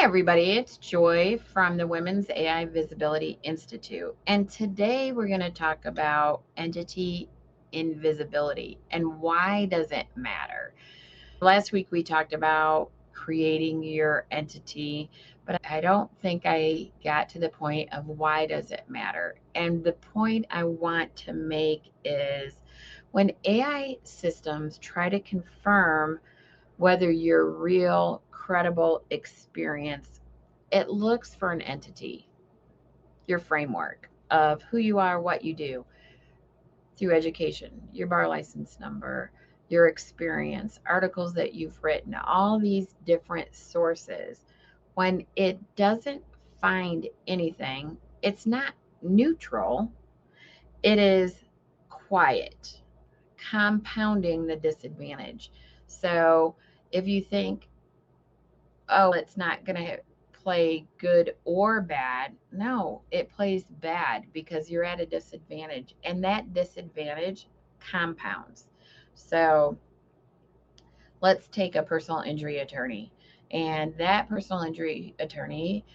everybody, it's Joy from the Women's AI Visibility Institute. And today we're going to talk about entity invisibility and why does it matter? Last week we talked about creating your entity, but I don't think I got to the point of why does it matter. And the point I want to make is when AI systems try to confirm whether your real, credible experience, it looks for an entity, your framework of who you are, what you do through education, your bar license number, your experience, articles that you've written, all these different sources. When it doesn't find anything, it's not neutral, it is quiet, compounding the disadvantage. So if you think, oh, it's not going to play good or bad. No, it plays bad because you're at a disadvantage, and that disadvantage compounds. So let's take a personal injury attorney, and that personal injury attorney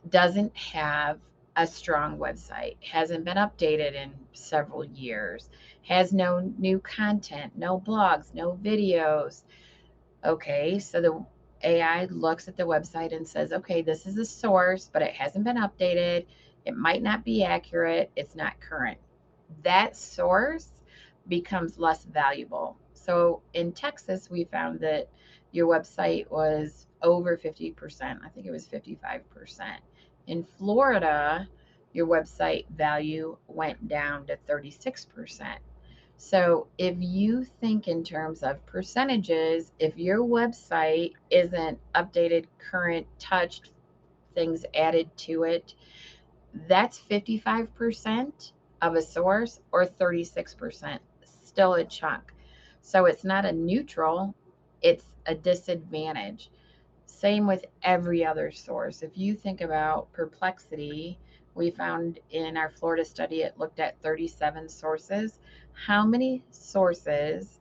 doesn't have a strong website, hasn't been updated in several years, has no new content, no blogs, no videos. Okay, so the AI looks at the website and says, okay, this is a source, but it hasn't been updated. It might not be accurate. It's not current. That source becomes less valuable. So in Texas, we found that your website was over 50%. I think it was 55%. In Florida, your website value went down to 36%. So if you think in terms of percentages, if your website isn't updated, current, touched, things added to it, that's 55% of a source or 36%, still a chunk. So it's not a neutral, it's a disadvantage. Same with every other source. If you think about Perplexity, we found in our Florida study, it looked at 37 sources. How many sources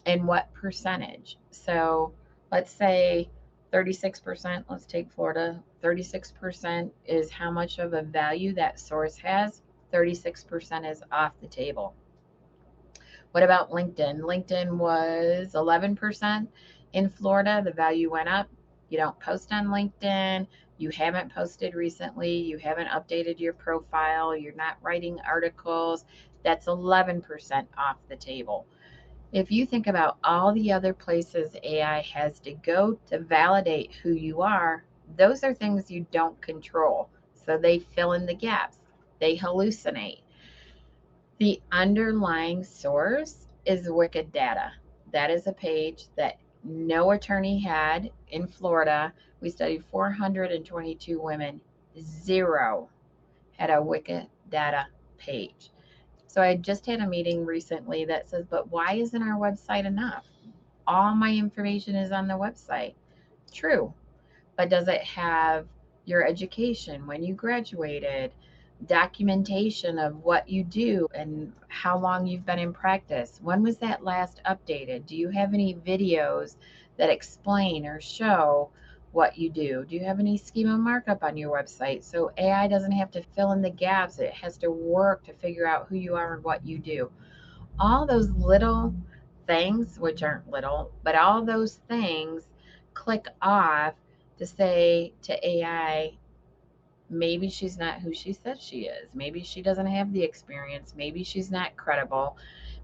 and what percentage? So let's say 36%, let's take Florida, 36% is how much of a value that source has. 36% is off the table. What about LinkedIn? LinkedIn was 11% in Florida. The value went up. You don't post on LinkedIn. You haven't posted recently. You haven't updated your profile. You're not writing articles. That's 11% off the table. If you think about all the other places AI has to go to validate who you are, those are things you don't control. So they fill in the gaps, they hallucinate. The underlying source is Wikidata. That is a page that no attorney had in Florida. We studied 422 women, zero had a Wikidata page. So I just had a meeting recently that says, but why isn't our website enough? All my information is on the website. True, but does it have your education, when you graduated, documentation of what you do and how long you've been in practice? When was that last updated? Do you have any videos that explain or show what you do? Do you have any schema markup on your website? So AI doesn't have to fill in the gaps. It has to work to figure out who you are and what you do. All those little things, which aren't little, but all those things click off to say to AI, maybe she's not who she says she is. Maybe she doesn't have the experience. Maybe she's not credible.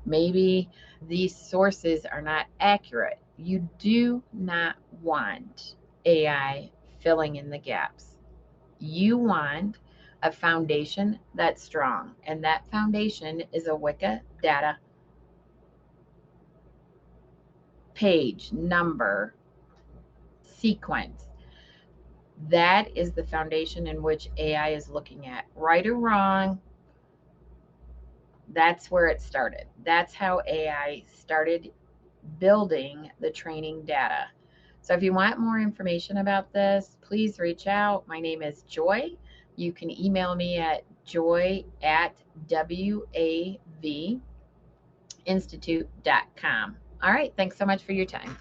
Maybe these sources are not accurate. You do not want AI filling in the gaps. You want a foundation that's strong, and that foundation is a Wikidata page, number, sequence. That is the foundation in which AI is looking at. Right or wrong, that's where it started. That's how AI started building the training data. So if you want more information about this, please reach out. My name is Joy. You can email me at joy@wavinstitute.com. All right, thanks so much for your time.